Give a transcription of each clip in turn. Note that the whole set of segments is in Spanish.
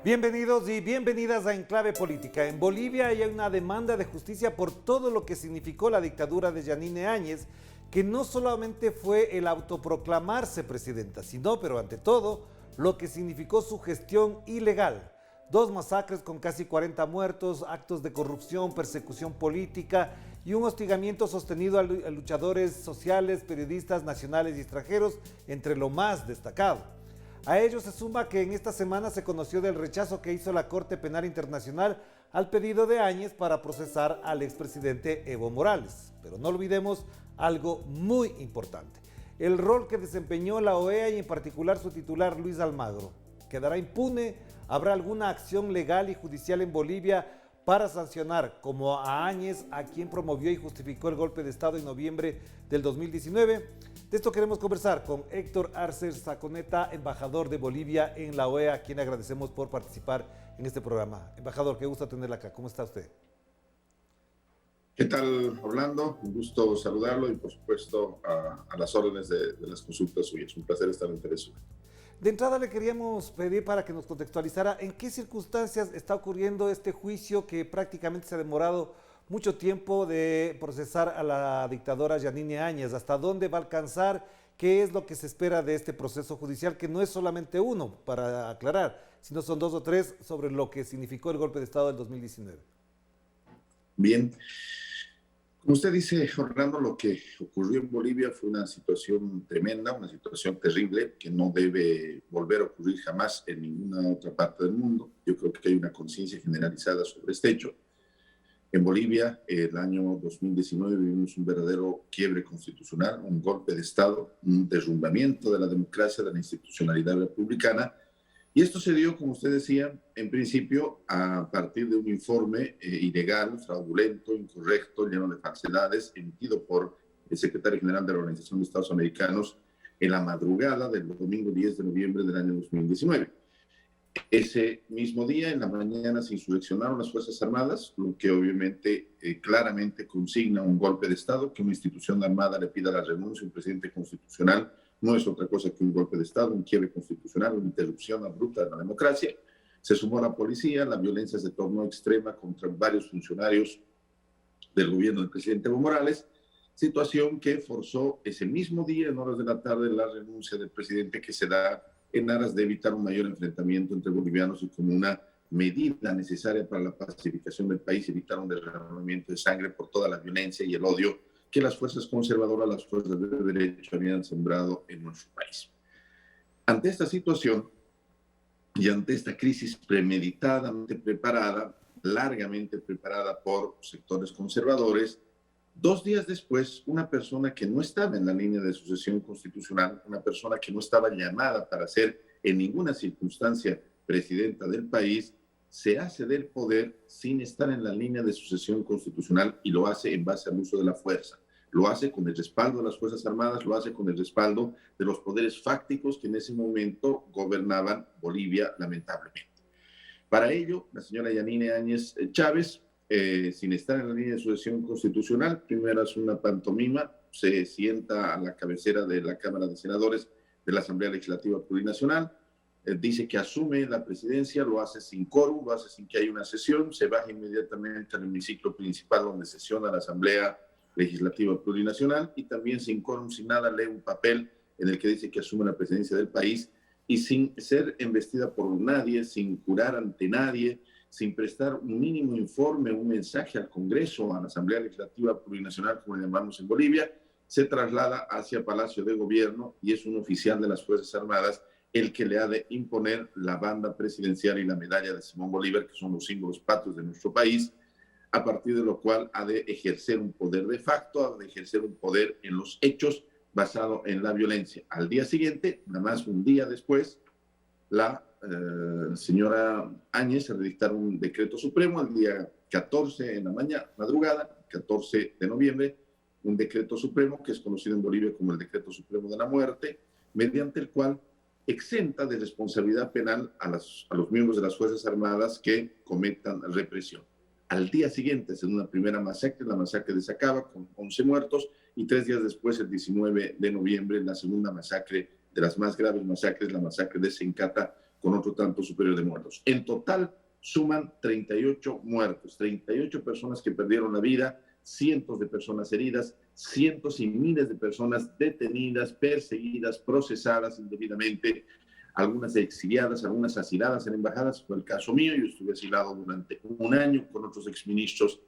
Bienvenidos y bienvenidas a Enclave Política. En Bolivia hay una demanda de justicia por todo lo que significó la dictadura de Yanine Áñez, que no solamente fue el autoproclamarse presidenta, sino, pero ante todo, lo que significó su gestión ilegal. 2 masacres con casi 40 muertos, actos de corrupción, persecución política y un hostigamiento sostenido a luchadores sociales, periodistas nacionales y extranjeros, entre lo más destacado. A ello se suma que en esta semana se conoció del rechazo que hizo la Corte Penal Internacional al pedido de Áñez para procesar al expresidente Evo Morales. Pero no olvidemos algo muy importante: el rol que desempeñó la OEA y en particular su titular Luis Almagro. ¿Quedará impune? ¿Habrá alguna acción legal y judicial en Bolivia para sancionar como a Áñez, a quien promovió y justificó el golpe de Estado en noviembre del 2019? De esto queremos conversar con Héctor Arce Saconeta, embajador de Bolivia en la OEA, a quien agradecemos por participar en este programa. Embajador, qué gusto tenerla acá. ¿Cómo está usted? ¿Qué tal, Orlando? Un gusto saludarlo y, por supuesto, a las órdenes de las consultas suyas. Un placer estar en Telesur. De entrada le queríamos pedir para que nos contextualizara en qué circunstancias está ocurriendo este juicio que prácticamente se ha demorado mucho tiempo de procesar a la dictadora Yanine Áñez. ¿Hasta dónde va a alcanzar? ¿Qué es lo que se espera de este proceso judicial? Que no es solamente uno, para aclarar, sino son 2 o 3 sobre lo que significó el golpe de Estado del 2019. Bien. Como usted dice, Orlando, lo que ocurrió en Bolivia fue una situación tremenda, una situación terrible que no debe volver a ocurrir jamás en ninguna otra parte del mundo. Yo creo que hay una conciencia generalizada sobre este hecho. En Bolivia, el año 2019, vivimos un verdadero quiebre constitucional, un golpe de Estado, un derrumbamiento de la democracia, de la institucionalidad republicana. Y esto se dio, como usted decía, en principio a partir de un informe ilegal, fraudulento, incorrecto, lleno de falsedades, emitido por el secretario general de la Organización de Estados Americanos en la madrugada del domingo 10 de noviembre del año 2019. Ese mismo día, en la mañana, se insurreccionaron las Fuerzas Armadas, lo que obviamente claramente consigna un golpe de Estado. Que una institución armada le pida la renuncia a un presidente constitucional no es otra cosa que un golpe de Estado, un quiebre constitucional, una interrupción abrupta de la democracia. Se sumó la policía, la violencia se tornó extrema contra varios funcionarios del gobierno del presidente Evo Morales, situación que forzó ese mismo día, en horas de la tarde, la renuncia del presidente, que se da en aras de evitar un mayor enfrentamiento entre bolivianos y como una medida necesaria para la pacificación del país, evitar un derramamiento de sangre por toda la violencia y el odio que las fuerzas conservadoras, las fuerzas de derecho habían sembrado en nuestro país. Ante esta situación y ante esta crisis premeditadamente preparada, largamente preparada por sectores conservadores, 2 días después, una persona que no estaba en la línea de sucesión constitucional, una persona que no estaba llamada para ser en ninguna circunstancia presidenta del país, se hace del poder sin estar en la línea de sucesión constitucional y lo hace en base al uso de la fuerza. Lo hace con el respaldo de las Fuerzas Armadas, lo hace con el respaldo de los poderes fácticos que en ese momento gobernaban Bolivia, lamentablemente. Para ello, la señora Yanine Áñez Chávez, sin estar en la línea de sucesión constitucional, primero hace una pantomima, se sienta a la cabecera de la Cámara de Senadores de la Asamblea Legislativa Plurinacional, dice que asume la presidencia, lo hace sin quórum, lo hace sin que haya una sesión, se baja inmediatamente al hemiciclo principal donde sesiona la Asamblea Legislativa Plurinacional y también sin quórum, sin nada, lee un papel en el que dice que asume la presidencia del país y sin ser embestida por nadie, sin jurar ante nadie, sin prestar un mínimo informe, un mensaje al Congreso, a la Asamblea Legislativa Plurinacional, como le llamamos en Bolivia, se traslada hacia Palacio de Gobierno y es un oficial de las Fuerzas Armadas el que le ha de imponer la banda presidencial y la medalla de Simón Bolívar, que son los símbolos patrios de nuestro país, a partir de lo cual ha de ejercer un poder de facto, ha de ejercer un poder en los hechos basado en la violencia. Al día siguiente, nada más un día después, la señora Áñez se dictar un decreto supremo al día 14 en la madrugada, 14 de noviembre, un decreto supremo que es conocido en Bolivia como el decreto supremo de la muerte, mediante el cual exenta de responsabilidad penal a los miembros de las Fuerzas Armadas que cometan represión. Al día siguiente, en una primera masacre, la masacre de Sacaba, con 11 muertos, y 3 días después, el 19 de noviembre, la segunda masacre, de las más graves masacres, la masacre de Sencata, con otro tanto superior de muertos. En total, suman 38 muertos, 38 personas que perdieron la vida, cientos de personas heridas, cientos y miles de personas detenidas, perseguidas, procesadas indebidamente, algunas exiliadas, algunas asiladas en embajadas. Fue el caso mío, yo estuve asilado durante un año con otros exministros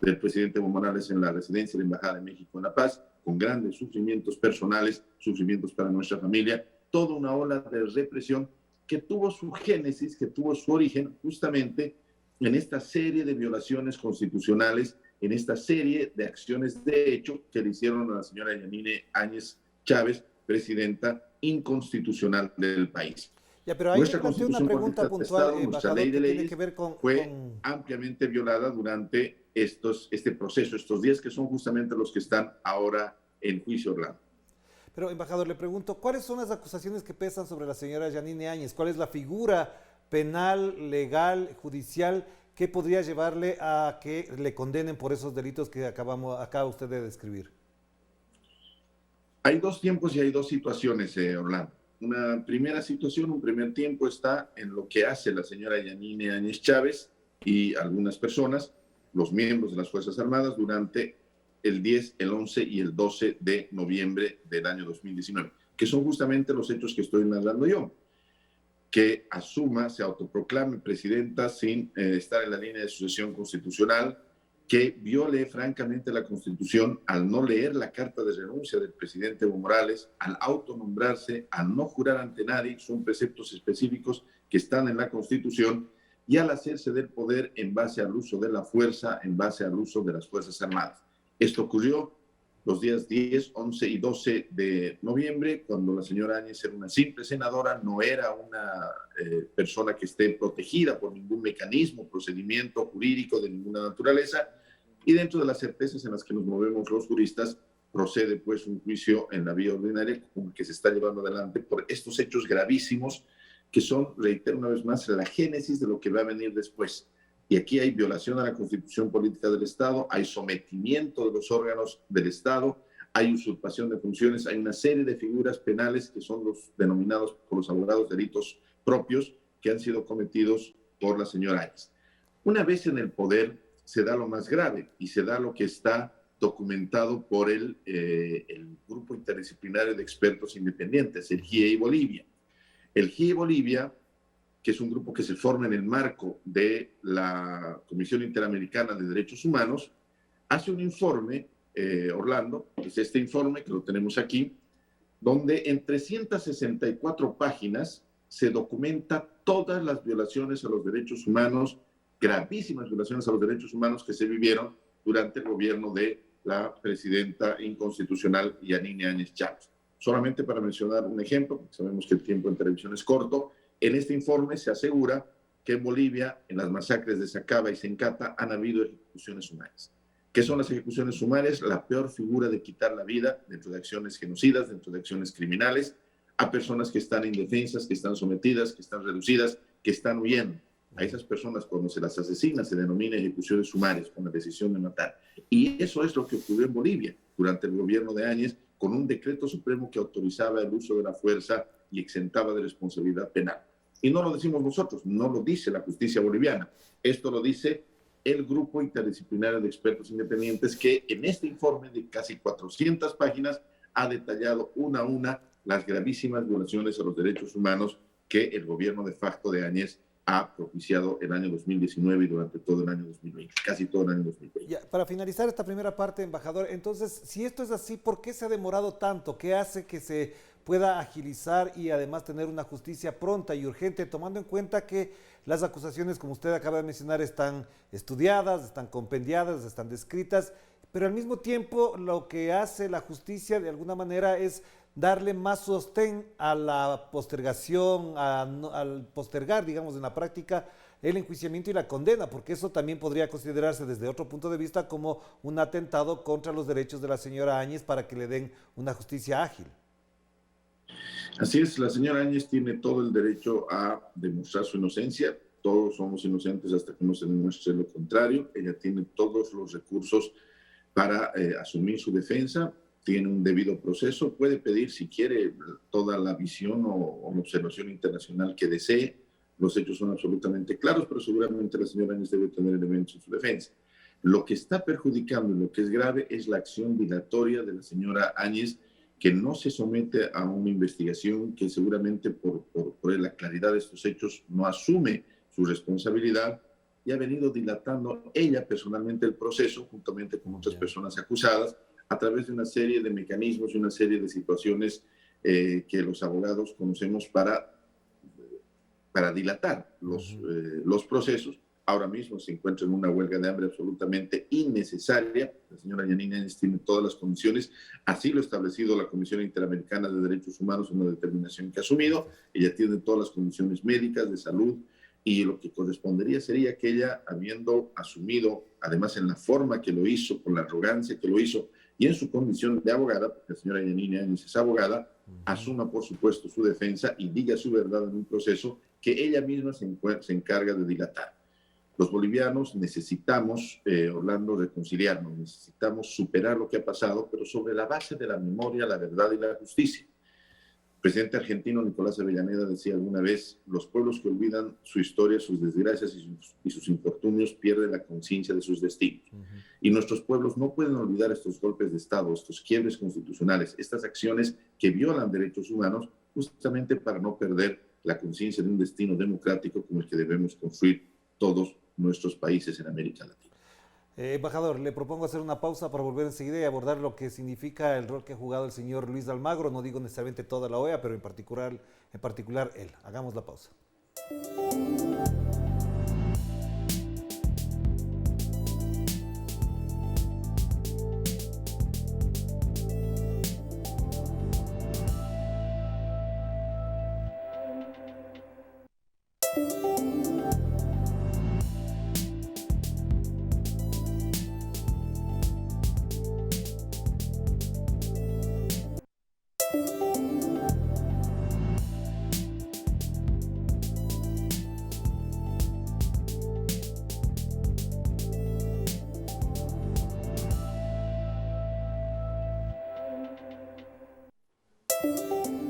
del presidente Evo Morales en la residencia de la Embajada de México en La Paz, con grandes sufrimientos personales, sufrimientos para nuestra familia, toda una ola de represión que tuvo su génesis, que tuvo su origen justamente en esta serie de violaciones constitucionales, en esta serie de acciones de hecho que le hicieron a la señora Yanine Áñez Chávez, presidenta inconstitucional del país. Ya, pero ahí Nuestra le planteo una Constitución pregunta Política del puntual, Estado, nuestra embajador, ley de que tiene leyes, que ver fue ampliamente violada durante este proceso, estos días que son justamente los que están ahora en juicio, Orlando. Pero, embajador, le pregunto, ¿cuáles son las acusaciones que pesan sobre la señora Yanine Áñez? ¿Cuál es la figura penal, legal, judicial que podría llevarle a que le condenen por esos delitos que acaba usted de describir? Hay dos tiempos y hay dos situaciones, Orlando. Una primera situación, un primer tiempo está en lo que hace la señora Yanine Áñez Chávez y algunas personas, los miembros de las Fuerzas Armadas, durante el 10, el 11 y el 12 de noviembre del año 2019, que son justamente los hechos que estoy narrando yo. Que asuma, se autoproclame presidenta sin estar en la línea de sucesión constitucional, que viole francamente la Constitución al no leer la carta de renuncia del presidente Evo Morales, al autonombrarse, al no jurar ante nadie, son preceptos específicos que están en la Constitución, y al hacerse del poder en base al uso de la fuerza, en base al uso de las Fuerzas Armadas. Esto ocurrió los días 10, 11 y 12 de noviembre, cuando la señora Áñez era una simple senadora, no era una persona que esté protegida por ningún mecanismo, procedimiento jurídico de ninguna naturaleza, y dentro de las certezas en las que nos movemos los juristas, procede pues un juicio en la vía ordinaria como el que se está llevando adelante por estos hechos gravísimos que son, reitero una vez más, la génesis de lo que va a venir después. Y aquí hay violación a la Constitución Política del Estado, hay sometimiento de los órganos del Estado, hay usurpación de funciones, hay una serie de figuras penales que son los denominados por los abogados delitos propios que han sido cometidos por la señora Áñez. Una vez en el poder se da lo más grave y se da lo que está documentado por el Grupo Interdisciplinario de Expertos Independientes, el GIEI Bolivia. El GIEI Bolivia, que es un grupo que se forma en el marco de la Comisión Interamericana de Derechos Humanos, hace un informe, Orlando, que es este informe que lo tenemos aquí, donde en 364 páginas se documenta todas las violaciones a los derechos humanos, gravísimas violaciones a los derechos humanos que se vivieron durante el gobierno de la presidenta inconstitucional Yanine Áñez Chávez. Solamente para mencionar un ejemplo, porque sabemos que el tiempo en televisión es corto, en este informe se asegura que en Bolivia, en las masacres de Sacaba y Sencata, han habido ejecuciones sumarias. ¿Qué son las ejecuciones sumarias? La peor figura de quitar la vida dentro de acciones genocidas, dentro de acciones criminales, a personas que están indefensas, que están sometidas, que están reducidas, que están huyendo. A esas personas, cuando se las asesina, se denomina ejecuciones sumarias, con la decisión de matar. Y eso es lo que ocurrió en Bolivia durante el gobierno de Áñez, con un decreto supremo que autorizaba el uso de la fuerza y exentaba de responsabilidad penal. Y no lo decimos nosotros, no lo dice la justicia boliviana. Esto lo dice el Grupo Interdisciplinario de Expertos Independientes, que en este informe de casi 400 páginas ha detallado una a una las gravísimas violaciones a los derechos humanos que el gobierno de facto de Áñez ha propiciado el año 2019 y durante todo el año 2020, casi todo el año 2020. Ya, para finalizar esta primera parte, embajador, entonces, si esto es así, ¿por qué se ha demorado tanto? ¿Qué hace que se pueda agilizar y además tener una justicia pronta y urgente, tomando en cuenta que las acusaciones, como usted acaba de mencionar, están estudiadas, están compendiadas, están descritas, pero al mismo tiempo lo que hace la justicia de alguna manera es darle más sostén a la postergación, al postergar, digamos, en la práctica el enjuiciamiento y la condena, porque eso también podría considerarse desde otro punto de vista como un atentado contra los derechos de la señora Áñez para que le den una justicia ágil? Así es, la señora Áñez tiene todo el derecho a demostrar su inocencia. Todos somos inocentes hasta que no se demuestre lo contrario. Ella tiene todos los recursos para asumir su defensa, tiene un debido proceso, puede pedir si quiere toda la visión o la observación internacional que desee. Los hechos son absolutamente claros, pero seguramente la señora Áñez debe tener elementos en su defensa. Lo que está perjudicando y lo que es grave es la acción dilatoria de la señora Áñez, que no se somete a una investigación, que seguramente por la claridad de estos hechos no asume su responsabilidad y ha venido dilatando ella personalmente el proceso, juntamente con otras personas acusadas, a través de una serie de mecanismos y una serie de situaciones que los abogados conocemos para dilatar los procesos. Ahora mismo se encuentra en una huelga de hambre absolutamente innecesaria. La señora Yanine Áñez tiene todas las condiciones, así lo ha establecido la Comisión Interamericana de Derechos Humanos, una determinación que ha asumido. Ella tiene todas las condiciones médicas, de salud, y lo que correspondería sería que ella, habiendo asumido, además en la forma que lo hizo, con la arrogancia que lo hizo, y en su condición de abogada, porque la señora Yanine Áñez es abogada, asuma por supuesto su defensa y diga su verdad en un proceso que ella misma se encarga de dilatar. Los bolivianos necesitamos, Orlando, reconciliarnos, necesitamos superar lo que ha pasado, pero sobre la base de la memoria, la verdad y la justicia. El presidente argentino Nicolás Avellaneda decía alguna vez: los pueblos que olvidan su historia, sus desgracias y sus infortunios pierden la conciencia de sus destinos. Y nuestros pueblos no pueden olvidar estos golpes de Estado, estos quiebres constitucionales, estas acciones que violan derechos humanos, justamente para no perder la conciencia de un destino democrático como el que debemos construir todos nuestros países en América Latina. Embajador, le propongo hacer una pausa para volver enseguida y abordar lo que significa el rol que ha jugado el señor Luis Almagro. No digo necesariamente toda la OEA, pero en particular él. Hagamos la pausa.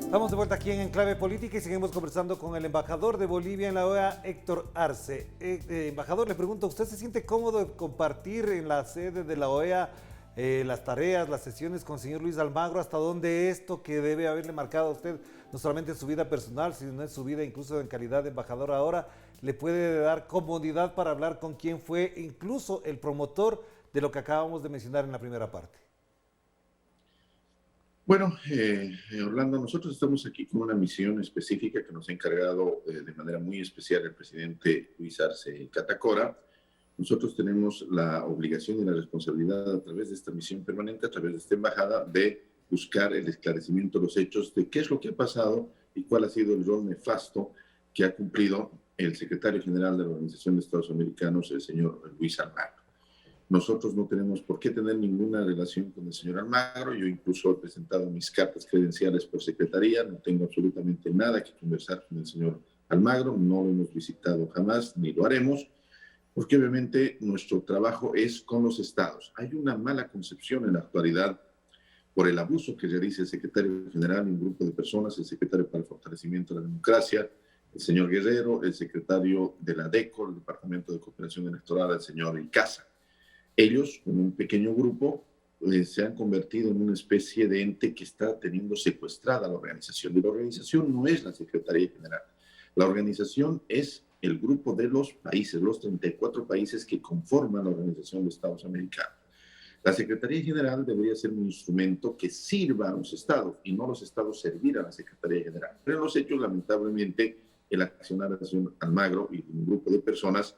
Estamos de vuelta aquí en Enclave Política y seguimos conversando con el embajador de Bolivia en la OEA, Héctor Arce. Embajador, le pregunto, ¿usted se siente cómodo de compartir en la sede de la OEA las tareas, las sesiones con el señor Luis Almagro? ¿Hasta dónde esto que debe haberle marcado a usted, no solamente en su vida personal, sino en su vida incluso en calidad de embajador ahora, le puede dar comodidad para hablar con quien fue incluso el promotor de lo que acabamos de mencionar en la primera parte? Bueno, Orlando, nosotros estamos aquí con una misión específica que nos ha encargado de manera muy especial el presidente Luis Arce Catacora. Nosotros tenemos la obligación y la responsabilidad, a través de esta misión permanente, a través de esta embajada, de buscar el esclarecimiento de los hechos, de qué es lo que ha pasado y cuál ha sido el rol nefasto que ha cumplido el secretario general de la Organización de Estados Americanos, el señor Luis Almagro. Nosotros no tenemos por qué tener ninguna relación con el señor Almagro. Yo incluso he presentado mis cartas credenciales por secretaría. No tengo absolutamente nada que conversar con el señor Almagro. No lo hemos visitado jamás, ni lo haremos, porque obviamente nuestro trabajo es con los estados. Hay una mala concepción en la actualidad por el abuso que realiza el secretario general y un grupo de personas, el secretario para el fortalecimiento de la democracia, el señor Guerrero, el secretario de la DECO, el Departamento de Cooperación Electoral, el señor Icaza. Ellos, con un pequeño grupo, se han convertido en una especie de ente que está teniendo secuestrada la organización. Y la organización no es la Secretaría General. La organización es el grupo de los países, los 34 países que conforman la Organización de Estados Americanos. La Secretaría General debería ser un instrumento que sirva a los estados y no los estados servir a la Secretaría General. Pero en los hechos, lamentablemente, el accionar del señor Almagro y un grupo de personas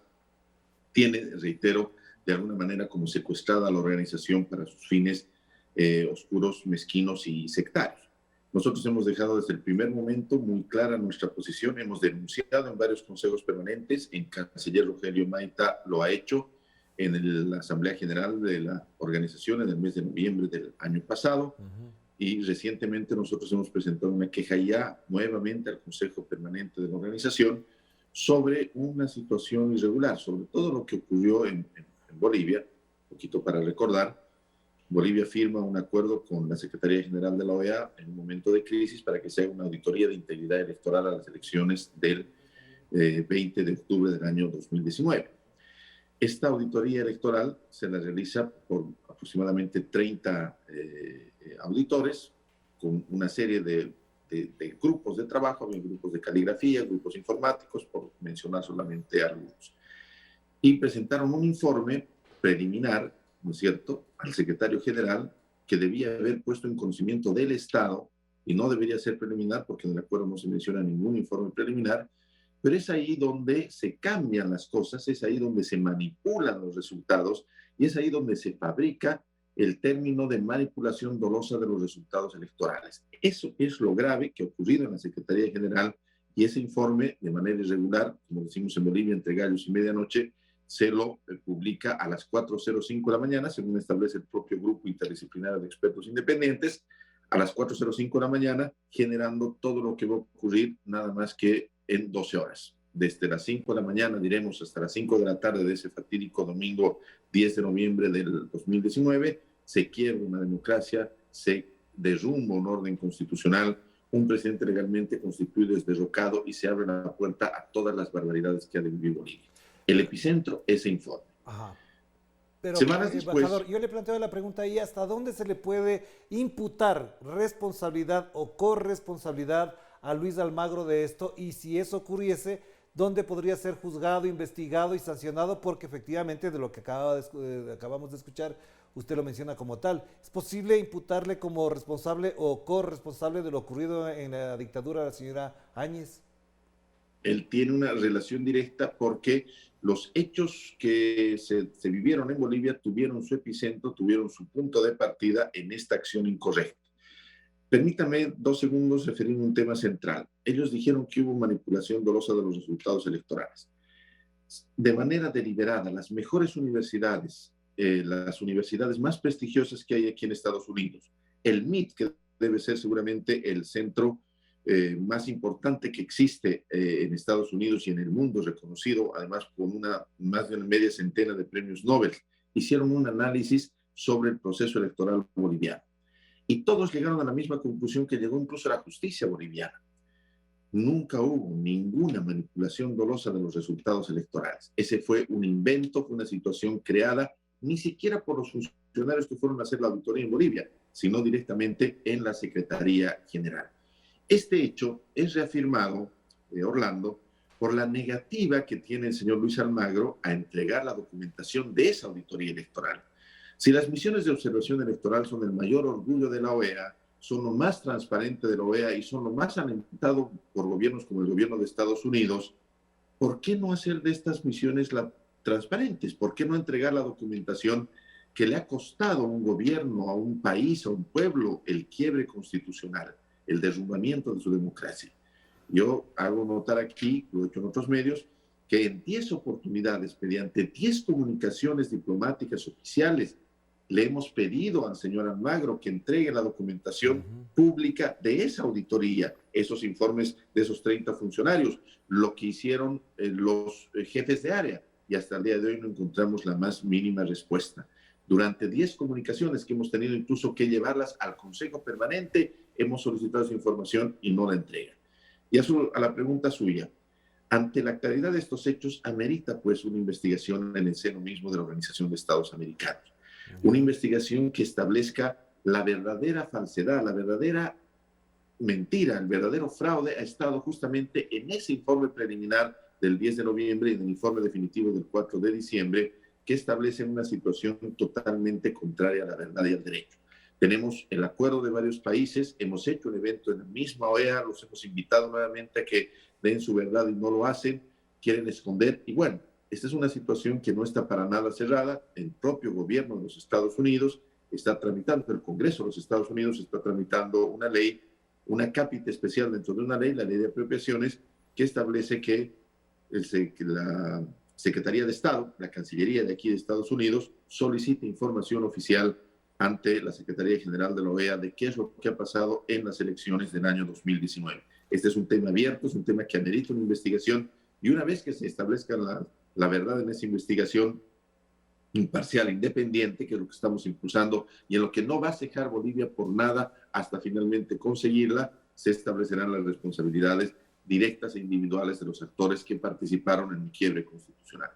tiene, reitero, de alguna manera como secuestrada la organización para sus fines oscuros, mezquinos y sectarios. Nosotros hemos dejado desde el primer momento muy clara nuestra posición, hemos denunciado en varios consejos permanentes, el canciller Rogelio Maita lo ha hecho en la Asamblea General de la organización en el mes de noviembre del año pasado, y recientemente nosotros hemos presentado una queja ya nuevamente al Consejo Permanente de la organización sobre una situación irregular, sobre todo lo que ocurrió en Bolivia. Un poquito para recordar, Bolivia firma un acuerdo con la Secretaría General de la OEA en un momento de crisis para que se haga una auditoría de integridad electoral a las elecciones del 20 de octubre del año 2019. Esta auditoría electoral se la realiza por aproximadamente 30 auditores, con una serie de grupos de trabajo, grupos de caligrafía, grupos informáticos, por mencionar solamente algunos. Y presentaron un informe preliminar, ¿no es cierto?, al secretario general, que debía haber puesto en conocimiento del Estado, y no debería ser preliminar, porque en el acuerdo no se menciona ningún informe preliminar, pero es ahí donde se cambian las cosas, es ahí donde se manipulan los resultados, y es ahí donde se fabrica el término de manipulación dolosa de los resultados electorales. Eso es lo grave que ha ocurrido en la Secretaría General, y ese informe, de manera irregular, como decimos en Bolivia, entre gallos y medianoche, se lo publica a las 4:05 de la mañana, según establece el propio grupo interdisciplinario de expertos independientes, a las 4:05 de la mañana, generando todo lo que va a ocurrir nada más que en 12 horas. Desde las 5 de la mañana, diremos, hasta las 5 de la tarde de ese fatídico domingo 10 de noviembre del 2019, se quiebra una democracia, se derrumba un orden constitucional, un presidente legalmente constituido es derrocado y se abre la puerta a todas las barbaridades que ha de vivir Bolivia. El epicentro, ese informe. Ajá. Pero, Semanas después, embajador, yo le planteo la pregunta ahí, ¿hasta dónde se le puede imputar responsabilidad o corresponsabilidad a Luis Almagro de esto? Y si eso ocurriese, ¿dónde podría ser juzgado, investigado y sancionado? Porque efectivamente, de lo que acabamos de escuchar, usted lo menciona como tal. ¿Es posible imputarle como responsable o corresponsable de lo ocurrido en la dictadura de la señora Áñez? Él tiene una relación directa porque los hechos que se vivieron en Bolivia tuvieron su epicentro, tuvieron su punto de partida en esta acción incorrecta. Permítame 2 segundos referirme a un tema central. Ellos dijeron que hubo manipulación dolosa de los resultados electorales. De manera deliberada, las mejores universidades, las universidades más prestigiosas que hay aquí en Estados Unidos, el MIT, que debe ser seguramente el centro más importante que existe en Estados Unidos y en el mundo, reconocido además con más de una media centena de premios Nobel, hicieron un análisis sobre el proceso electoral boliviano. Y todos llegaron a la misma conclusión que llegó incluso la justicia boliviana. Nunca hubo ninguna manipulación dolosa de los resultados electorales. Ese fue un invento, fue una situación creada ni siquiera por los funcionarios que fueron a hacer la auditoría en Bolivia, sino directamente en la Secretaría General. Este hecho es reafirmado, Orlando, por la negativa que tiene el señor Luis Almagro a entregar la documentación de esa auditoría electoral. Si las misiones de observación electoral son el mayor orgullo de la OEA, son lo más transparente de la OEA y son lo más alentado por gobiernos como el gobierno de Estados Unidos, ¿por qué no hacer de estas misiones transparentes? ¿Por qué no entregar la documentación que le ha costado a un gobierno, a un país, a un pueblo, el quiebre constitucional, el derrumbamiento de su democracia? Yo hago notar aquí, lo he hecho en otros medios, que en 10 oportunidades, mediante 10 comunicaciones diplomáticas oficiales, le hemos pedido al señor Almagro que entregue la documentación pública de esa auditoría, esos informes de esos 30 funcionarios, lo que hicieron los jefes de área, y hasta el día de hoy no encontramos la más mínima respuesta. Durante 10 comunicaciones que hemos tenido incluso que llevarlas al Consejo Permanente, hemos solicitado esa información y no la entregan. Y a la pregunta suya, ante la claridad de estos hechos, amerita pues una investigación en el seno mismo de la Organización de Estados Americanos. Una investigación que establezca la verdadera falsedad, la verdadera mentira, el verdadero fraude ha estado justamente en ese informe preliminar del 10 de noviembre y en el informe definitivo del 4 de diciembre, que establecen una situación totalmente contraria a la verdad y al derecho. Tenemos el acuerdo de varios países, hemos hecho un evento en la misma OEA, los hemos invitado nuevamente a que den su verdad y no lo hacen, quieren esconder. Y bueno, esta es una situación que no está para nada cerrada. El propio gobierno de los Estados Unidos está tramitando, el Congreso de los Estados Unidos está tramitando una ley, una cápita especial dentro de una ley, la ley de apropiaciones, que establece que la Secretaría de Estado, la Cancillería de aquí de Estados Unidos, solicita información oficial ante la Secretaría General de la OEA de qué es lo que ha pasado en las elecciones del año 2019. Este es un tema abierto, es un tema que amerita una investigación y una vez que se establezca la verdad en esa investigación imparcial, independiente, que es lo que estamos impulsando y en lo que no va a cejar Bolivia por nada hasta finalmente conseguirla, se establecerán las responsabilidades directas e individuales de los actores que participaron en el quiebre constitucional.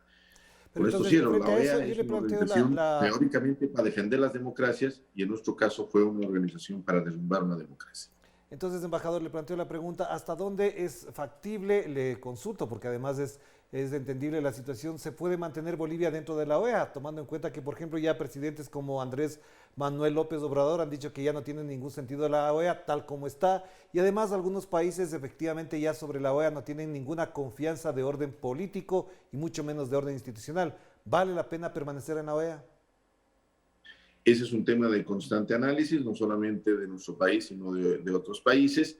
Pero Con esto entonces, cierro, la frente a eso, OEA yo es le una planteo organización teóricamente para defender las democracias y en nuestro caso fue una organización para derrumbar una democracia. Entonces, embajador, le planteo la pregunta, ¿hasta dónde es factible? Le consulto, porque además es entendible la situación. ¿Se puede mantener Bolivia dentro de la OEA, tomando en cuenta que, por ejemplo, ya presidentes como Andrés Manuel López Obrador han dicho que ya no tiene ningún sentido la OEA tal como está? Y además algunos países efectivamente ya sobre la OEA no tienen ninguna confianza de orden político y mucho menos de orden institucional. ¿Vale la pena permanecer en la OEA? Ese es un tema de constante análisis, no solamente de nuestro país, sino de otros países.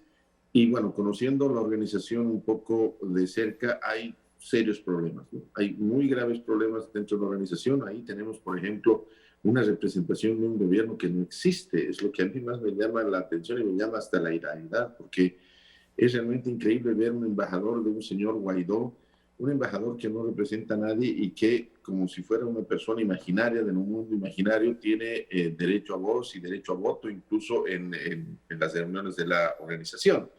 Y bueno, conociendo la organización un poco de cerca, hay serios problemas, ¿no? Hay muy graves problemas dentro de la organización. Ahí tenemos, por ejemplo, una representación de un gobierno que no existe. Es lo que a mí más me llama la atención y me llama hasta la irrealidad, porque es realmente increíble ver un embajador de un señor Guaidó, un embajador que no representa a nadie y que, como si fuera una persona imaginaria de un mundo imaginario, tiene derecho a voz y derecho a voto, incluso en las reuniones de la organización.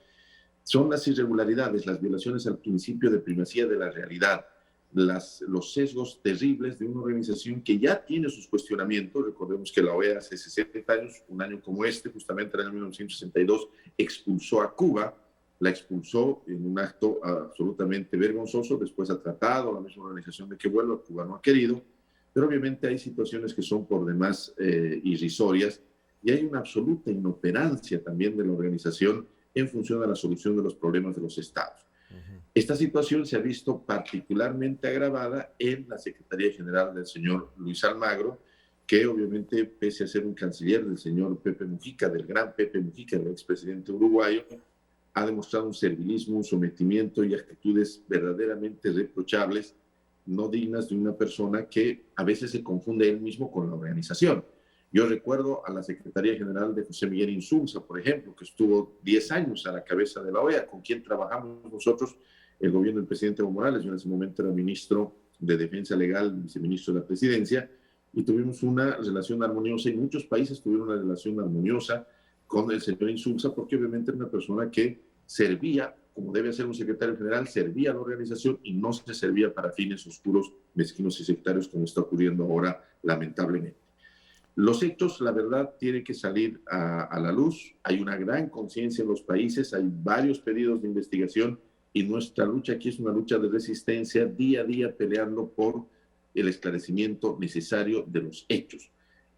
Son las irregularidades, las violaciones al principio de primacía de la realidad, los sesgos terribles de una organización que ya tiene sus cuestionamientos. Recordemos que la OEA hace 60 años, un año como este, justamente en el año 1962, expulsó a Cuba, la expulsó en un acto absolutamente vergonzoso, después ha tratado a la misma organización de que vuelva, Cuba no ha querido, pero obviamente hay situaciones que son por demás irrisorias y hay una absoluta inoperancia también de la organización en función de la solución de los problemas de los estados. Esta situación se ha visto particularmente agravada en la Secretaría General del señor Luis Almagro, que obviamente, pese a ser un canciller del señor Pepe Mujica, del gran Pepe Mujica, el expresidente uruguayo, ha demostrado un servilismo, un sometimiento y actitudes verdaderamente reprochables, no dignas de una persona que a veces se confunde él mismo con la organización. Yo recuerdo a la Secretaría General de José Miguel Insulza, por ejemplo, que estuvo 10 años a la cabeza de la OEA, con quien trabajamos nosotros, el gobierno del presidente Evo Morales. Yo en ese momento era ministro de Defensa Legal, viceministro de la Presidencia, y tuvimos una relación armoniosa, y muchos países tuvieron una relación armoniosa con el señor Insulza, porque obviamente era una persona que servía, como debe ser un secretario general, servía a la organización y no se servía para fines oscuros, mezquinos y sectarios, como está ocurriendo ahora, lamentablemente. Los hechos, la verdad, tienen que salir a la luz. Hay una gran conciencia en los países, hay varios pedidos de investigación y nuestra lucha aquí es una lucha de resistencia, día a día peleando por el esclarecimiento necesario de los hechos.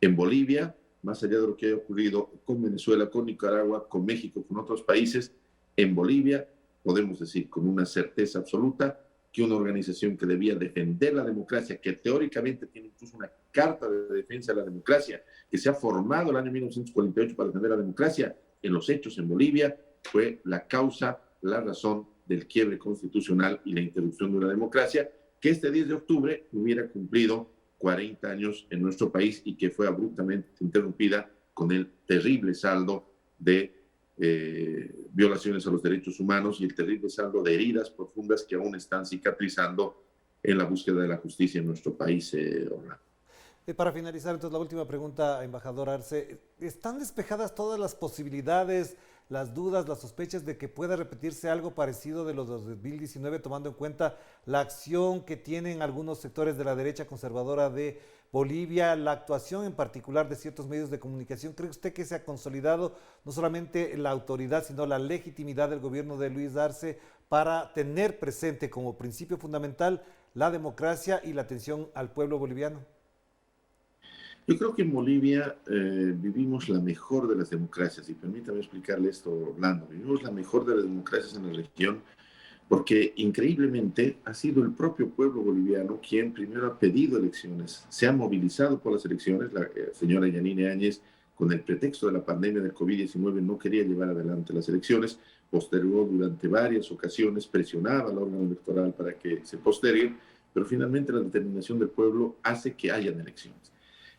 En Bolivia, más allá de lo que haya ocurrido con Venezuela, con Nicaragua, con México, con otros países, en Bolivia podemos decir con una certeza absoluta que una organización que debía defender la democracia, que teóricamente tiene incluso una carta de defensa de la democracia, que se ha formado el año 1948 para defender la democracia, en los hechos en Bolivia fue la causa, la razón del quiebre constitucional y la interrupción de una democracia que este 10 de octubre hubiera cumplido 40 años en nuestro país y que fue abruptamente interrumpida con el terrible saldo de violaciones a los derechos humanos y el terrible saldo de heridas profundas que aún están cicatrizando en la búsqueda de la justicia en nuestro país, Orlando. Para finalizar, entonces, la última pregunta, embajador Arce. ¿Están despejadas todas las posibilidades, las dudas, las sospechas de que pueda repetirse algo parecido de los 2019, tomando en cuenta la acción que tienen algunos sectores de la derecha conservadora de Bolivia, la actuación en particular de ciertos medios de comunicación? ¿Cree usted que se ha consolidado no solamente la autoridad, sino la legitimidad del gobierno de Luis Arce para tener presente como principio fundamental la democracia y la atención al pueblo boliviano? Yo creo que en Bolivia vivimos la mejor de las democracias, y permítame explicarle esto, Orlando. Vivimos la mejor de las democracias en la región porque increíblemente ha sido el propio pueblo boliviano quien primero ha pedido elecciones, se ha movilizado por las elecciones. La señora Yanine Áñez, con el pretexto de la pandemia del COVID-19, no quería llevar adelante las elecciones, postergó durante varias ocasiones, presionaba al órgano electoral para que se posterguen, pero finalmente la determinación del pueblo hace que hayan elecciones.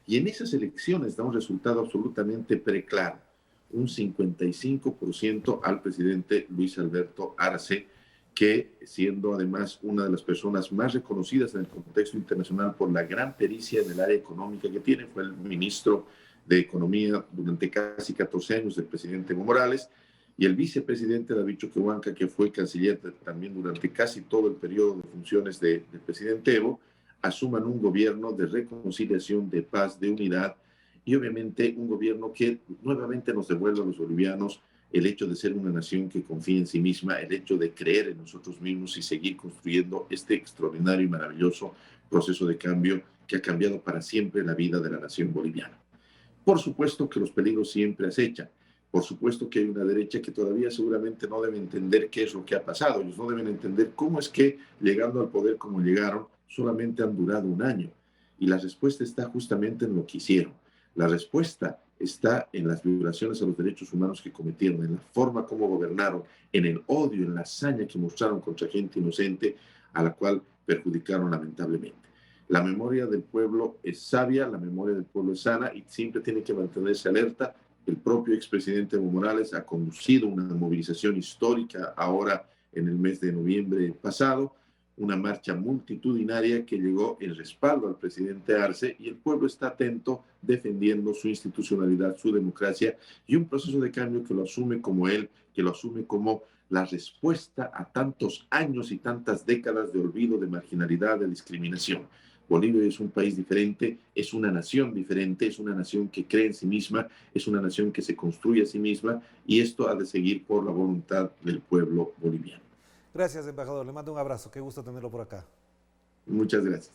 Y en esas elecciones da un resultado absolutamente preclaro, un 55% al presidente Luis Alberto Arce, que siendo además una de las personas más reconocidas en el contexto internacional por la gran pericia en el área económica que tiene, fue el ministro de Economía durante casi 14 años del presidente Evo Morales, y el vicepresidente David Choquehuanca, que fue canciller también durante casi todo el periodo de funciones del presidente Evo, asuman un gobierno de reconciliación, de paz, de unidad, y obviamente un gobierno que nuevamente nos devuelve a los bolivianos el hecho de ser una nación que confía en sí misma, el hecho de creer en nosotros mismos y seguir construyendo este extraordinario y maravilloso proceso de cambio que ha cambiado para siempre la vida de la nación boliviana. Por supuesto que los peligros siempre acechan. Por supuesto que hay una derecha que todavía seguramente no debe entender qué es lo que ha pasado. Ellos no deben entender cómo es que, llegando al poder como llegaron, solamente han durado un año. Y la respuesta está justamente en lo que hicieron. La respuesta está en las violaciones a los derechos humanos que cometieron, en la forma como gobernaron, en el odio, en la hazaña que mostraron contra gente inocente a la cual perjudicaron lamentablemente. La memoria del pueblo es sabia, la memoria del pueblo es sana y siempre tiene que mantenerse alerta. El propio expresidente Evo Morales ha conducido una movilización histórica ahora en el mes de noviembre pasado, una marcha multitudinaria que llegó en respaldo al presidente Arce, y el pueblo está atento defendiendo su institucionalidad, su democracia y un proceso de cambio que lo asume como él, que lo asume como la respuesta a tantos años y tantas décadas de olvido, de marginalidad, de discriminación. Bolivia es un país diferente, es una nación diferente, es una nación que cree en sí misma, es una nación que se construye a sí misma, y esto ha de seguir por la voluntad del pueblo boliviano. Gracias, embajador. Le mando un abrazo. Qué gusto tenerlo por acá. Muchas gracias.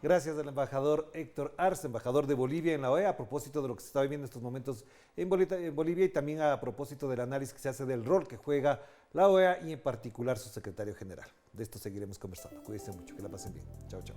Gracias al embajador Héctor Arce, embajador de Bolivia en la OEA, a propósito de lo que se está viviendo en estos momentos en Bolivia, y también a propósito del análisis que se hace del rol que juega la OEA y en particular su secretario general. De esto seguiremos conversando. Cuídense mucho, que la pasen bien. Chao, chao.